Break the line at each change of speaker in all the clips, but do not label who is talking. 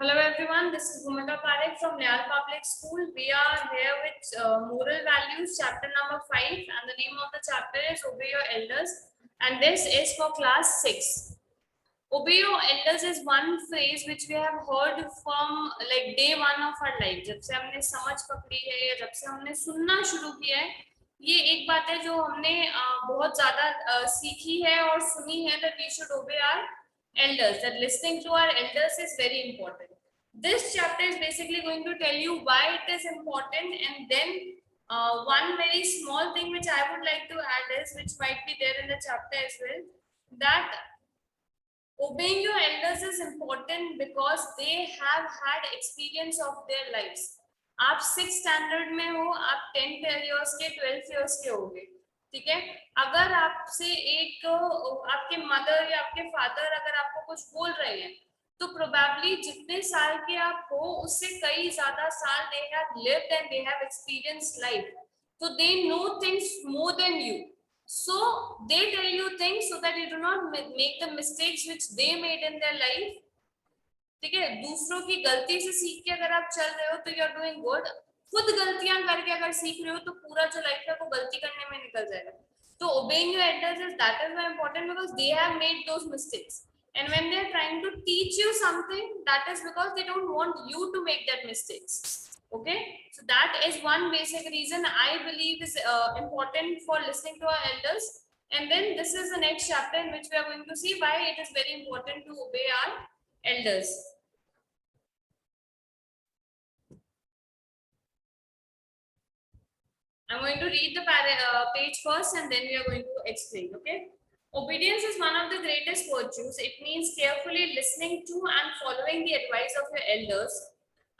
Hello everyone, this is Bhumika Parekh from Nyal Public School. We are here with Moral Values, chapter number 5, and the name of the chapter is Obey Your Elders, and this is for class 6. Obey your elders is one phrase which we have heard from like day one of our life. जब से हमने समझ पकड़ी है या जब से हमने सुनना शुरू किया है, ये एक बात है जो हमने बहुत ज्यादा सीखी है और सुनी है that we should obey our elders, that listening to our elders is very important. This chapter is basically going to tell you why it is important, and then one very small thing which I would like to add is, which might be there in the chapter as well, that obeying your elders is important because they have had experience of their lives. आप 6th standard में हो, आप 10th years के 12th years के होगे, ठीक है। अगर आपसे एक आपके मदर या आपके फादर अगर आपको कुछ बोल रहे हैं तो प्रोबेबली जितने साल के आप हो उससे कई ज्यादा साल they have lived and they have experienced life, so they know things more than you. So they tell you things so that you do not make the mistakes which they made in their life. ठीक है, दूसरों की गलती से सीख के अगर आप चल रहे हो तो यू आर डूइंग गुड। खुद गलतियां करके अगर सीख रहे हो तो पूरा जो लाइफ है वो गलती करने में निकल जाएगा। तो obeying your elders is that is very important because they have made those mistakes, and when they are trying to teach you something, that is because they don't want you to make that mistakes. Okay, so that is one basic reason I believe is important for listening to our elders. And then this is the next chapter in which we are going to see why it is very important to obey our elders. I'm going to read the page first and then we are going to explain. Okay. Obedience is one of the greatest virtues. It means carefully listening to and following the advice of your elders.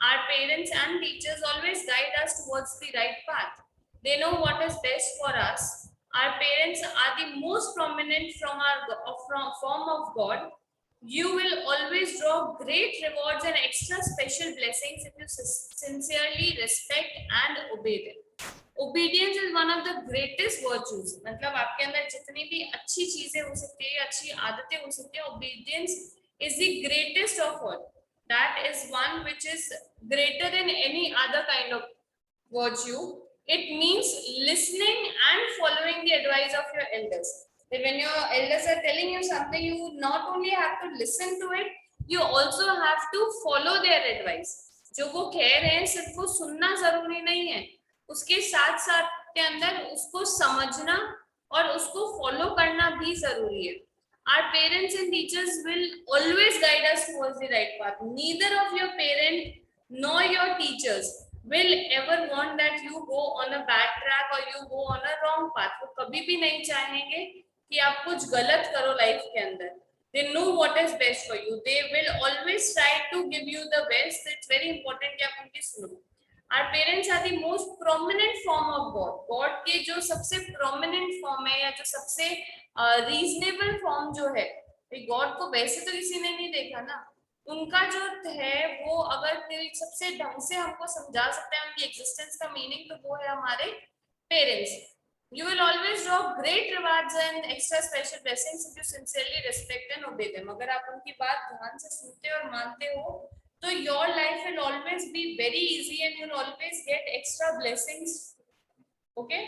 Our parents and teachers always guide us towards the right path. They know what is best for us. Our parents are the most prominent form of God. You will always draw great rewards and extra special blessings if you sincerely respect and obey them. Obedience is one of the greatest virtues. मतलब आपके अंदर जितनी भी अच्छी चीजें हो सकती है, अच्छी आदतें हो सकती है, obedience is the greatest of all. That is one which is greater than any other kind of virtue. It means listening and following the advice of your elders. That when your elders are telling you something, you not only have to listen to it, you also have to follow their advice. जो वो कह रहे हैं सिर्फ वो सुनना जरूरी नहीं है, उसके साथ साथ के अंदर उसको समझना और उसको फॉलो करना भी जरूरी है. Our parents and teachers will always guide us towards the right path. Neither of your parent nor your teachers will ever want that you go on a bad track or you go on a wrong path. वो कभी भी नहीं चाहेंगे कि आप कुछ गलत करो लाइफ के अंदर. They know what is best for you. They will always try to give you the best. It's very important कि आप उनकी सुनो. Our parents are the most prominent form of God. God के जो सबसे prominent form है या जो सबसे reasonable form जो है, God को वैसे तो किसी ने नहीं देखा ना, उनका जो है वो अगर सबसे ढंग से हमको समझा सकते हैं उनकी existence का meaning, तो वो है हमारे parents. You will always draw great rewards and extra special blessings if you sincerely respect and obey them. अगर आप उनकी बात ध्यान से सुनते और मानते हो so your life will always be very easy and you'll always get extra blessings. Okay.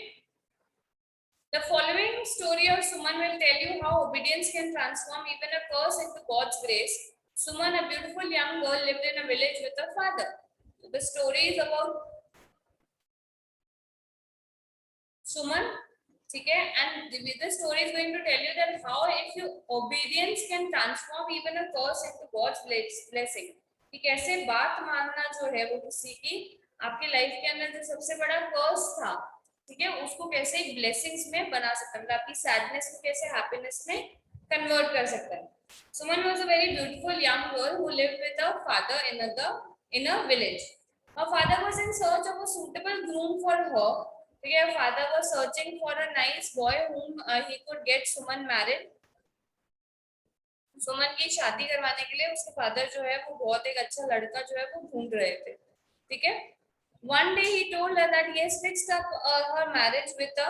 The following story of Suman will tell you how obedience can transform even a curse into God's grace. Suman, a beautiful young girl, lived in a village with her father. So the story is about Suman. Okay, and the story is going to tell you that how if your obedience can transform even a curse into God's blessing. कि कैसे बात मानना जो है वो किसी की आपकी लाइफ के अंदर जो सबसे बड़ा कर्स था, ठीक है, उसको कैसे एक ब्लेसिंग्स में बना सकता है, आपकी सैडनेस को कैसे हैप्पीनेस में कन्वर्ट कर सकता है. Suman was a very beautiful young girl who lived with her father in a village. Her father was in search of a suitable groom for her. Her father was searching for a nice boy whom he could get Suman married. सुमन की शादी करवाने के लिए उसके father जो है वो बहुत एक अच्छा लड़का जो है वो ढूंढ रहे थे, ठीक है. One day he told her that he has fixed up her marriage with a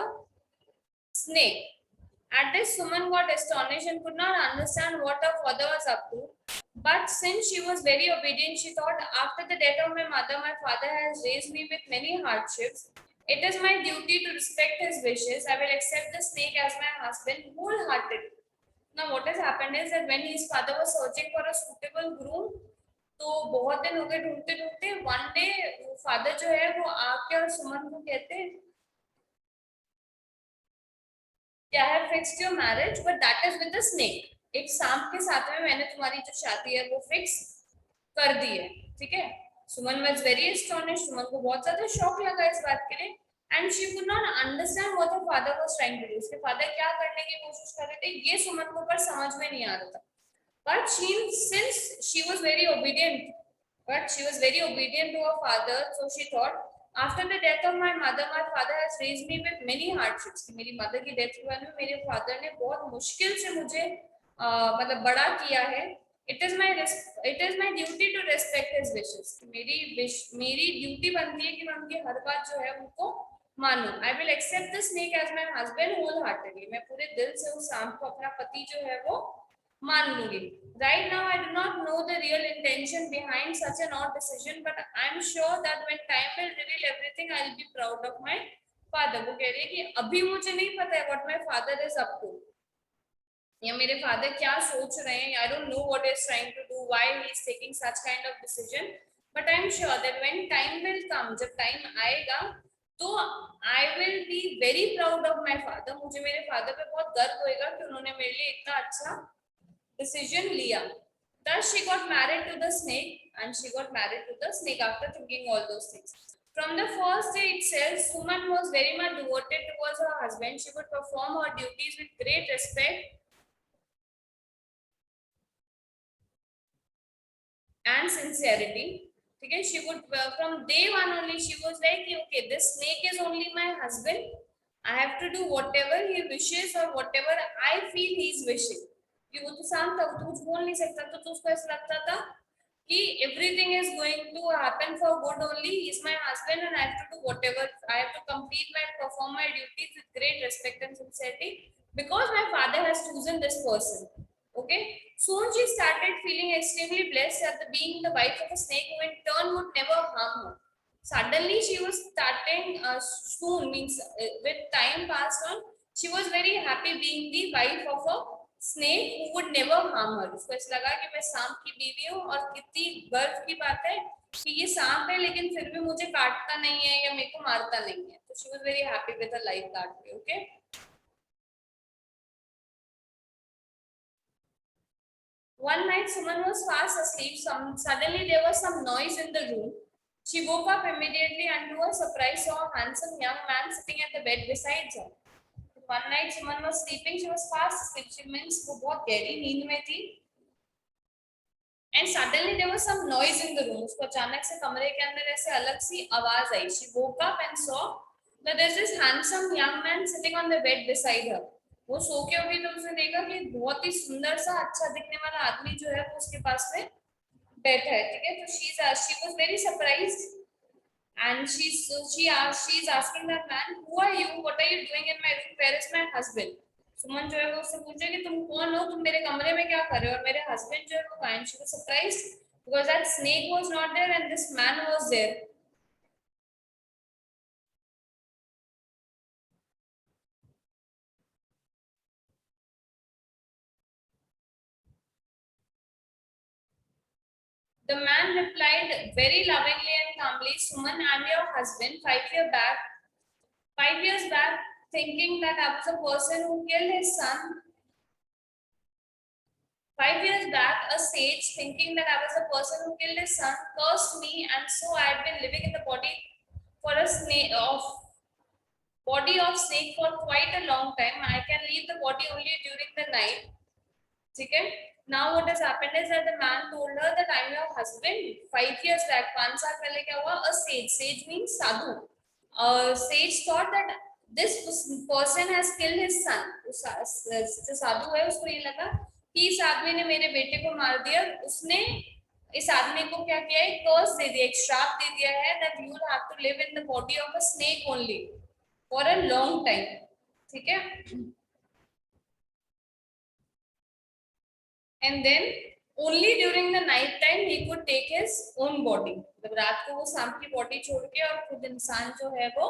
snake. At this, Suman got astonished and could not understand what her father was up to. But since she was very obedient, she thought, after the death of my mother, my father has raised me with many hardships. It is my duty to respect his wishes. I will accept the snake as my husband wholeheartedly. Now, what has happened is that when his father was searching for a suitable groom, तो बहुत दिन हो गए ढूंढते ढूंढते one day father जो है वो आके और सुमन को कहते हैं, I have fixed your marriage, but that is with the snake. एक सांप के साथ में मैंने तुम्हारी जो शादी है वो फिक्स कर दी है, ठीक है. सुमन was very astonished. सुमन को बहुत ज्यादा शॉक लगा इस बात के लिए, and she could not understand what her father was trying to do. उसके फादर क्या करने की कोशिश कर रहे थे ये सुमन को पर समझ में नहीं आ रहा था. But since she was very obedient, to her father, so she thought, after the death of my mother, my father has raised me with many hardships. कि मेरी मदर की डेथ के बाद में मेरे फादर ने बहुत मुश्किल से मुझे मतलब बड़ा किया है. It is my duty to respect his wishes. मेरी ड्यूटी बनती है कि मैं उनकी हर बात जो है उनको मानूं. I will accept the snake as my husband wholeheartedly. मैं पूरे दिल से उस सांप को अपना पति जो है वो मान लूंगी. Right now, I do not know the real intention behind such an odd decision, but I am sure that when time will reveal everything, I will be proud of my father. वो कह रही है कि अभी मुझे नहीं पता है what my father is up to, या मेरे फादर क्या सोच रहे हैं. I don't know what he is trying to do, why he is taking such kind of decision, but I am sure that when time will come, जब time आएगा तो I will be very proud of my father. मुझे मेरे father पे बहुत गर्व होएगा कि उन्होंने मेरे लिए इतना अच्छा decision liya. Thus she got married to the snake, and she got married to the snake after thinking all those things. From the first day itself, Suman was very much devoted towards her husband. She would perform her duties with great respect and sincerity. Okay, she would from day one only she was like, okay, this snake is only my husband. I have to do whatever he wishes or whatever I feel he is wishing. कि वो तो शांत था, वो तो कुछ बोल नहीं सकता, तो उसको ऐसा लगता था कि everything is going to happen for good only. He is my husband and I have to do whatever. I have to complete my perform my duties with great respect and sincerity because my father has chosen this person. Okay. Soon she started feeling extremely blessed at being the wife of a snake who in turn would never harm her. Suddenly she was starting soon means with time passed on, she was very happy being the wife of a snake who would never harm her. उसको ऐसा लगा कि मैं सांप की बीवी हूँ और कितनी गर्व की बात है कि ये सांप है लेकिन फिर भी मुझे काटता नहीं है या मेरे को मारता नहीं है. तो she was very happy with her life that way. Okay. One night, Suman was fast asleep. Suddenly, there was some noise in the room. She woke up immediately and, to her surprise, saw a handsome young man sitting at the bed beside her. One night, Suman was sleeping. She was fast asleep. She means वो बहुत गहरी नींद में थी. And suddenly, there was some noise in the room. उसको अचानक से कमरे के अंदर ऐसे अलग सी आवाज आई. She woke up and saw that there's this handsome young man sitting on the bed beside her. वो सो के उठी तो उसने देखा कि बहुत ही सुंदर सा अच्छा दिखने वाला आदमी जो है वो उसके पास में बैठा है. ठीक है. तो she was very surprised and she's asking that man, who are you, what are you doing in my room, where is my husband. सुमन जो है वो उससे पूछे कि तुम कौन हो, तुम मेरे कमरे में क्या कर रहे हो और मेरे हस्बैंड जो है वो कहाँ है. She was surprised because that snake was not there and this man was there. The man replied very lovingly and calmly, Suman, I'm your husband. 5 years back, thinking that I was a person who killed his son. 5 years back, a sage, thinking that I was a person who killed his son, cursed me, and so I had been living in the body of snake for quite a long time. I can leave the body only during the night. Okay. Now what has happened is that the man told her that I'm your husband. 5 years back, 5 साल पहले क्या हुआ? A sage. Sage means sadhu. Sage thought that this person has killed his son. जो साधु है उसको ये लगा कि इस आदमी ने मेरे बेटे को मार दिया. उसने इस आदमी को क्या किया? एक कर्स दे दिया, एक श्राप दे दिया है that you will have to live in the body of a snake only for a long time. ठीक है. And then only during the night time he could take his own body. मतलब रात को वो सांप की बॉडी छोड़ के और खुद इंसान जो है वो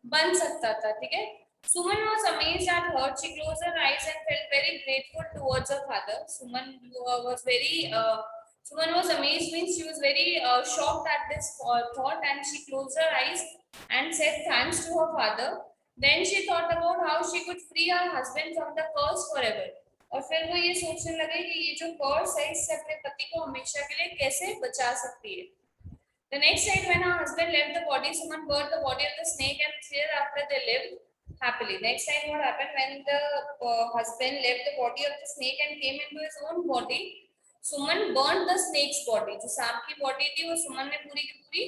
बन सकता था, ठीक है. Suman was amazed at her. She closed her eyes and felt very grateful towards her father. Suman was amazed, means she was very shocked at this thought, and she closed her eyes and said thanks to her father. Then she thought about how she could free her husband from the curse forever. और फिर वो ये सोचने लगे कि ये जो कर्स है इससे अपने पति को हमेशा के लिए कैसे बचा सकती है. The next night, when her husband left the body, someone burned the body of the snake, and thereafter they lived happily. Next time, what happened when the husband left the body of the snake and came into his own body, Suman burned the snake's body. जो सांप की body थी वो सुमन ने पूरी की पूरी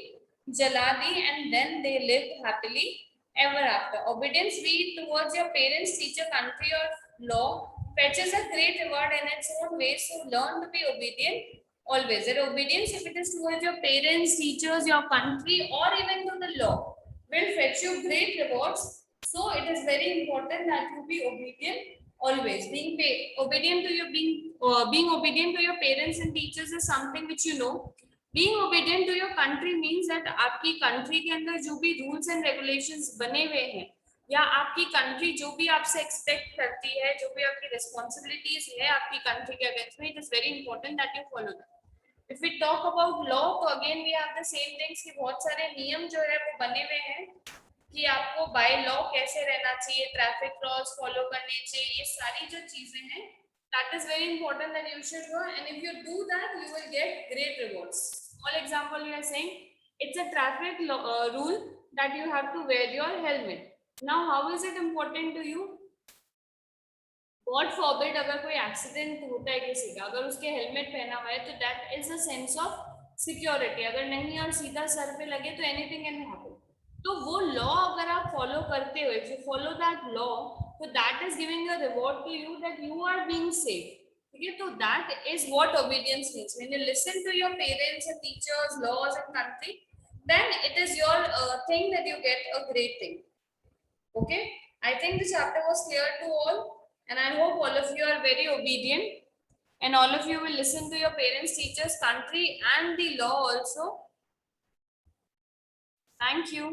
जला दी, and then they lived happily ever after. Obedience, be it towards your parents, teacher, country, or law, fetches a great reward in its own way. So learn to be obedient always. That obedience, if it is towards your parents, teachers, your country, or even to the law, will fetch you great rewards. So it is very important that you be obedient always. Obedient to your being obedient to your parents and teachers is something which you know. Being obedient to your country means that आपकी country के अंदर जो भी rules and regulations बने हुए हैं, या आपकी कंट्री जो भी आपसे एक्सपेक्ट करती है, जो भी आपकी रिस्पॉन्सिबिलिटीज है आपकी कंट्री के अगेंस्ट में, it is very important that you follow that. If we talk about law, तो again we have the same things कि बहुत सारे नियम जो है वो बने हुए हैं कि आपको बाय लॉ कैसे रहना चाहिए, ट्रैफिक लॉज फॉलो करने चाहिए, ये सारी जो चीजें हैं, that is very important that you should know, and if you do that you will get great rewards. Small example, we are saying it's a traffic rule that you have to wear your helmet. Now how is it important to you? God forbid अगर कोई accident होता है किसी का, अगर उसके helmet पहना हुआ है, तो that is a sense of security. अगर नहीं और सीधा सर पे लगे तो एनीथिंग कैन हैपन. तो वो लॉ अगर आप फॉलो करते हो, if you follow that law, तो that is giving a reward to you that you are being safe. ठीक है, तो that is what obedience means. When you listen to your parents and teachers, laws and country, then it is your thing that you get a great thing. Okay, I think the chapter was clear to all, and I hope all of you are very obedient, and all of you will listen to your parents, teachers, country, and the law also. Thank you.